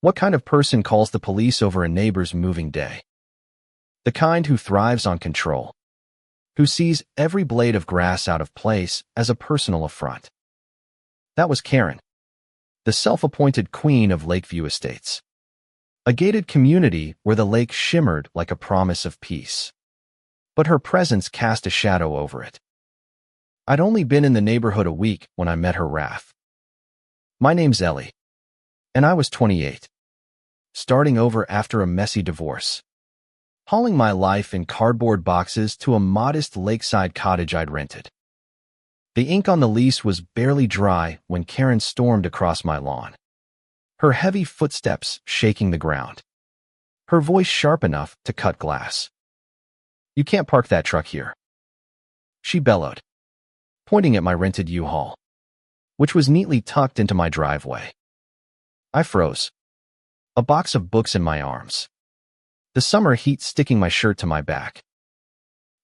What kind of person calls the police over a neighbor's moving day? The kind who thrives on control, who sees every blade of grass out of place as a personal affront. That was Karen, the self-appointed queen of Lakeview Estates, a gated community where the lake shimmered like a promise of peace. But her presence cast a shadow over it. I'd only been in the neighborhood a week when I met her wrath. My name's Ellie, and I was 28, starting over after a messy divorce, hauling my life in cardboard boxes to a modest lakeside cottage I'd rented. The ink on the lease was barely dry when Karen stormed across my lawn, her heavy footsteps shaking the ground, her voice sharp enough to cut glass. "You can't park that truck here," she bellowed, pointing at my rented U-Haul, which was neatly tucked into my driveway. I froze, a box of books in my arms, the summer heat sticking my shirt to my back.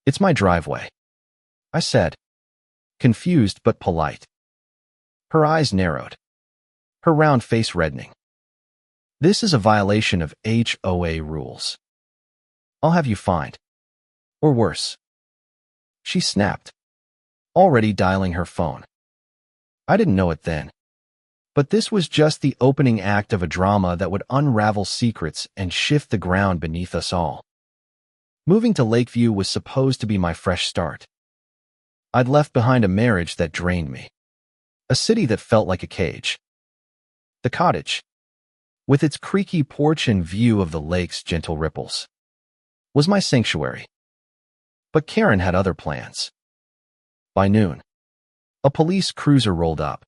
"It's my driveway," I said, confused but polite. Her eyes narrowed, her round face reddening. "This is a violation of HOA rules. I'll have you fined. Or worse," she snapped, already dialing her phone. I didn't know it then, but this was just the opening act of a drama that would unravel secrets and shift the ground beneath us all. Moving to Lakeview was supposed to be my fresh start. I'd left behind a marriage that drained me, a city that felt like a cage. The cottage, with its creaky porch and view of the lake's gentle ripples, was my sanctuary. But Karen had other plans. By noon, a police cruiser rolled up,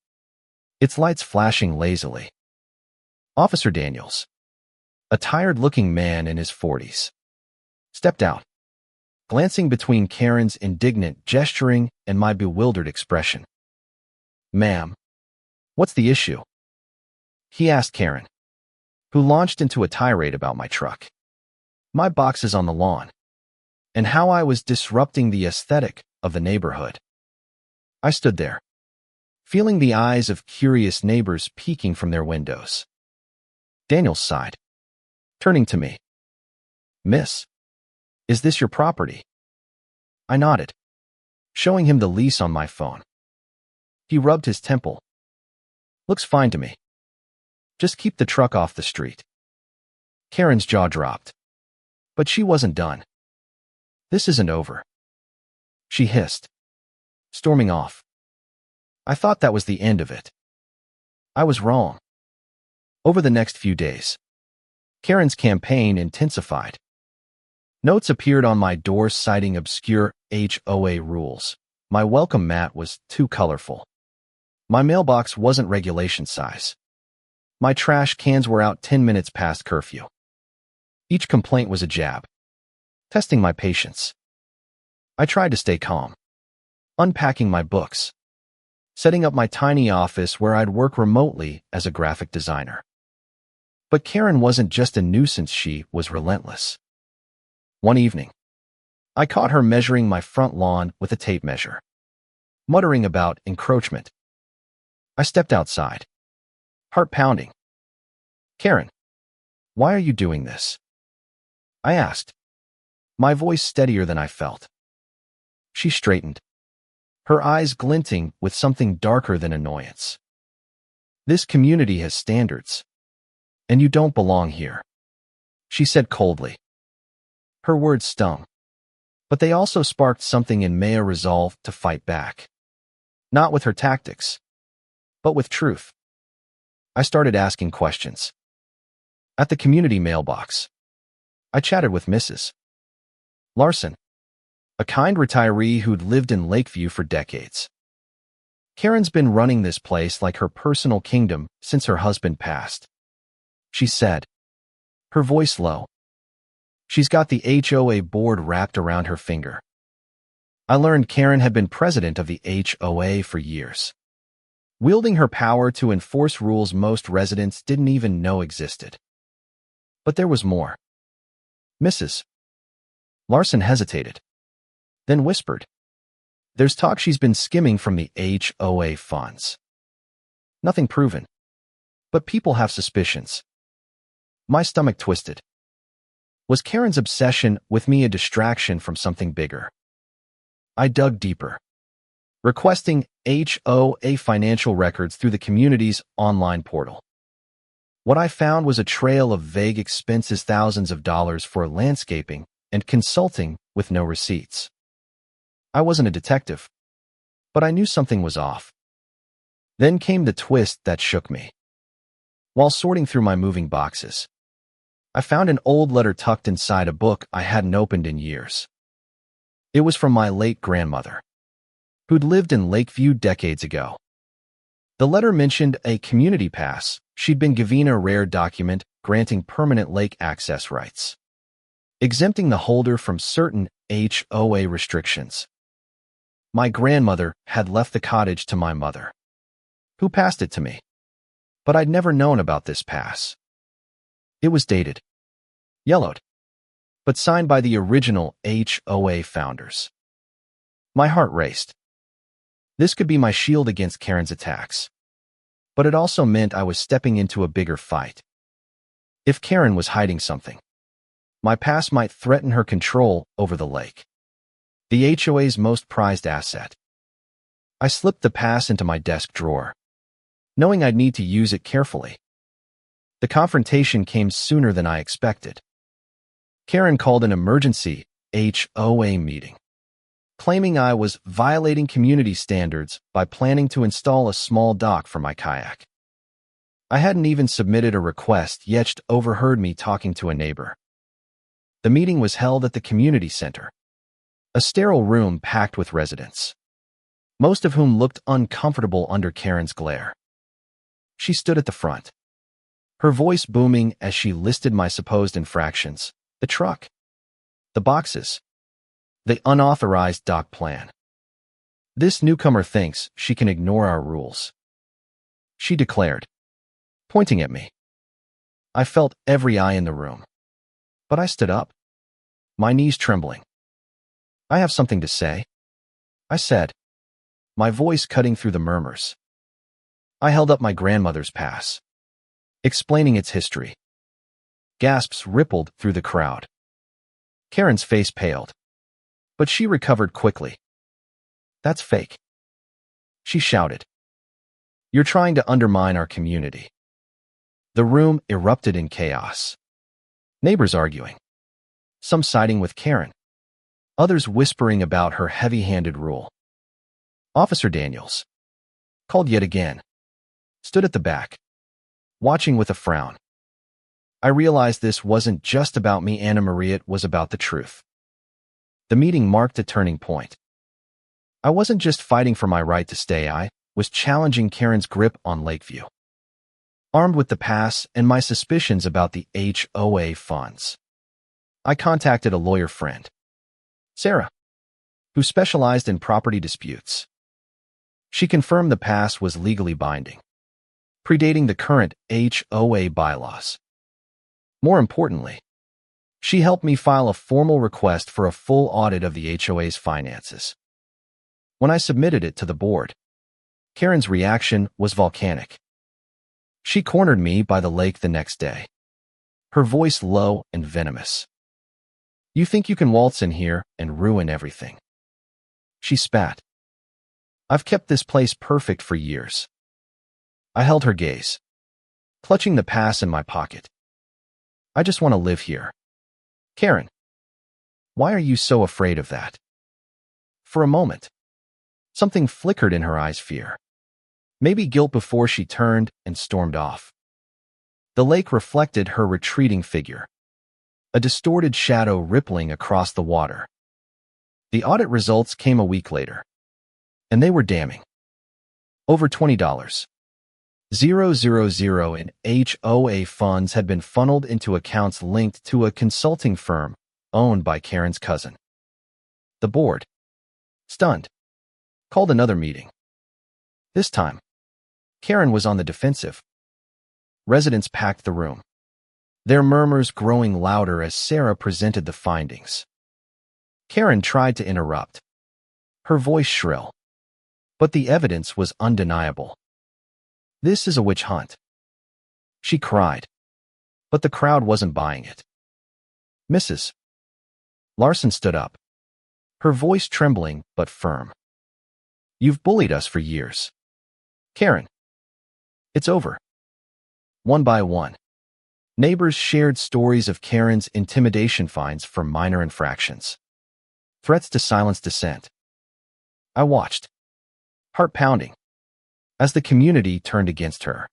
its lights flashing lazily. Officer Daniels, a tired-looking man in his 40s, stepped out, glancing between Karen's indignant gesturing and my bewildered expression. "Ma'am, what's the issue?" he asked Karen, who launched into a tirade about my truck, my boxes on the lawn, and how I was disrupting the aesthetic of the neighborhood. I stood there, feeling the eyes of curious neighbors peeking from their windows. Daniels sighed, turning to me. "Miss, is this your property?" I nodded, showing him the lease on my phone. He rubbed his temple. "Looks fine to me. Just keep the truck off the street." Karen's jaw dropped, but she wasn't done. "This isn't over," she hissed, storming off. I thought that was the end of it. I was wrong. Over the next few days, Karen's campaign intensified. Notes appeared on my door citing obscure HOA rules. My welcome mat was too colorful. My mailbox wasn't regulation size. My trash cans were out 10 minutes past curfew. Each complaint was a jab, testing my patience. I tried to stay calm, unpacking my books, setting up my tiny office where I'd work remotely as a graphic designer. But Karen wasn't just a nuisance, she was relentless. One evening, I caught her measuring my front lawn with a tape measure, muttering about encroachment. I stepped outside, heart pounding. "Karen, why are you doing this?" I asked, my voice steadier than I felt. She straightened, her eyes glinting with something darker than annoyance. "This community has standards, and you don't belong here," she said coldly. Her words stung, but they also sparked something in me, a resolve to fight back. Not with her tactics, but with truth. I started asking questions. At the community mailbox, I chatted with Mrs. Larson, a kind retiree who'd lived in Lakeview for decades. Karen's been running this place like her personal kingdom since her husband passed, she said, her voice low. She's got the HOA board wrapped around her finger. I learned Karen had been president of the HOA for years, wielding her power to enforce rules most residents didn't even know existed. But there was more. Mrs. Larson hesitated, then whispered, "There's talk she's been skimming from the HOA funds. Nothing proven, but people have suspicions." My stomach twisted. Was Karen's obsession with me a distraction from something bigger? I dug deeper, requesting HOA financial records through the community's online portal. What I found was a trail of vague expenses, thousands of dollars for landscaping and consulting with no receipts. I wasn't a detective, but I knew something was off. Then came the twist that shook me. While sorting through my moving boxes, I found an old letter tucked inside a book I hadn't opened in years. It was from my late grandmother, who'd lived in Lakeview decades ago. The letter mentioned a community pass she'd been given, a rare document granting permanent lake access rights, exempting the holder from certain HOA restrictions. My grandmother had left the cottage to my mother, who passed it to me, but I'd never known about this pass. It was dated, yellowed, but signed by the original HOA founders. My heart raced. This could be my shield against Karen's attacks, but it also meant I was stepping into a bigger fight. If Karen was hiding something, my pass might threaten her control over the lake, the HOA's most prized asset. I slipped the pass into my desk drawer, knowing I'd need to use it carefully. The confrontation came sooner than I expected. Karen called an emergency HOA meeting, claiming I was violating community standards by planning to install a small dock for my kayak. I hadn't even submitted a request yet she'd overheard me talking to a neighbor. The meeting was held at the community center, a sterile room packed with residents, most of whom looked uncomfortable under Karen's glare. She stood at the front, her voice booming as she listed my supposed infractions: the truck, the boxes, the unauthorized dock plan. This newcomer thinks she can ignore our rules, she declared, pointing at me. I felt every eye in the room, but I stood up, my knees trembling. I have something to say, I said, my voice cutting through the murmurs. I held up my grandmother's pass, explaining its history. Gasps rippled through the crowd. Karen's face paled, but she recovered quickly. That's fake, she shouted. You're trying to undermine our community. The room erupted in chaos. Neighbors arguing, some siding with Karen, others whispering about her heavy-handed rule. Officer Daniels, called yet again, stood at the back, watching with a frown. I realized this wasn't just about me, Anna Maria, it was about the truth. The meeting marked a turning point. I wasn't just fighting for my right to stay, I was challenging Karen's grip on Lakeview. Armed with the pass and my suspicions about the HOA funds, I contacted a lawyer friend, Sarah, who specialized in property disputes. She confirmed the pass was legally binding, predating the current HOA bylaws. More importantly, she helped me file a formal request for a full audit of the HOA's finances. When I submitted it to the board, Karen's reaction was volcanic. She cornered me by the lake the next day, her voice low and venomous. You think you can waltz in here and ruin everything? She spat. I've kept this place perfect for years. I held her gaze, clutching the pass in my pocket. I just want to live here. Karen, why are you so afraid of that? For a moment, something flickered in her eyes, fear. Maybe guilt, before she turned and stormed off. The lake reflected her retreating figure, a distorted shadow rippling across the water. The audit results came a week later, and they were damning. Over $20,000 in HOA funds had been funneled into accounts linked to a consulting firm owned by Karen's cousin. The board, stunned, called another meeting. This time, Karen was on the defensive. Residents packed the room, their murmurs growing louder as Sarah presented the findings. Karen tried to interrupt, her voice shrill, but the evidence was undeniable. This is a witch hunt, she cried. But the crowd wasn't buying it. Mrs. Larson stood up, her voice trembling but firm. You've bullied us for years. Karen. It's over. One by one, neighbors shared stories of Karen's intimidation fines for minor infractions, threats to silence dissent. I watched, heart pounding, as the community turned against her.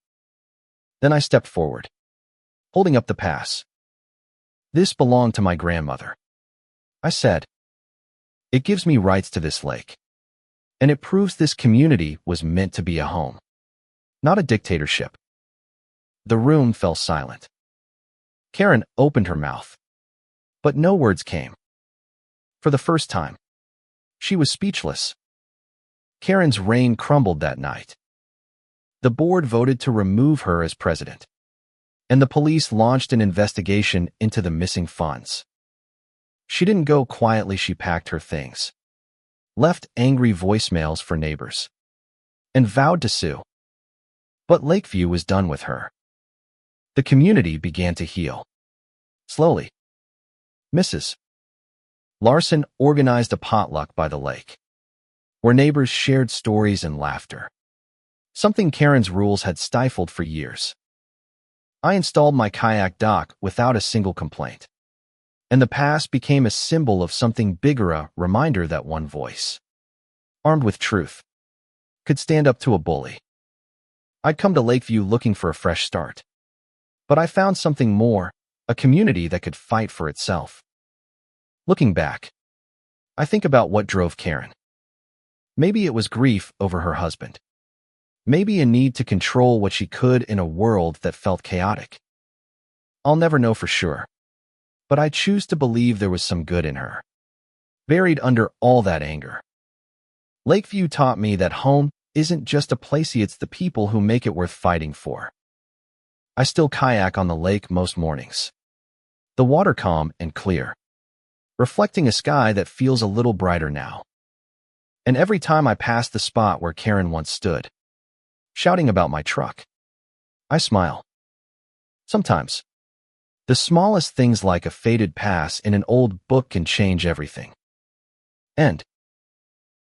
Then I stepped forward, holding up the pass. This belonged to my grandmother. I said, it gives me rights to this lake, and it proves this community was meant to be a home, not a dictatorship. The room fell silent. Karen opened her mouth, but no words came. For the first time, she was speechless. Karen's reign crumbled that night. The board voted to remove her as president, and the police launched an investigation into the missing funds. She didn't go quietly. She packed her things, left angry voicemails for neighbors, and vowed to sue. But Lakeview was done with her. The community began to heal. Slowly. Mrs. Larson organized a potluck by the lake, where neighbors shared stories and laughter, something Karen's rules had stifled for years. I installed my kayak dock without a single complaint, and the pass became a symbol of something bigger, a reminder that one voice, armed with truth, could stand up to a bully. I'd come to Lakeview looking for a fresh start, but I found something more, a community that could fight for itself. Looking back, I think about what drove Karen. Maybe it was grief over her husband. Maybe a need to control what she could in a world that felt chaotic. I'll never know for sure, but I choose to believe there was some good in her, buried under all that anger. Lakeview taught me that home isn't just a place, it's the people who make it worth fighting for. I still kayak on the lake most mornings. The water calm and clear, reflecting a sky that feels a little brighter now. And every time I pass the spot where Karen once stood, shouting about my truck, I smile. Sometimes, the smallest things like a faded pass in an old book can change everything. End.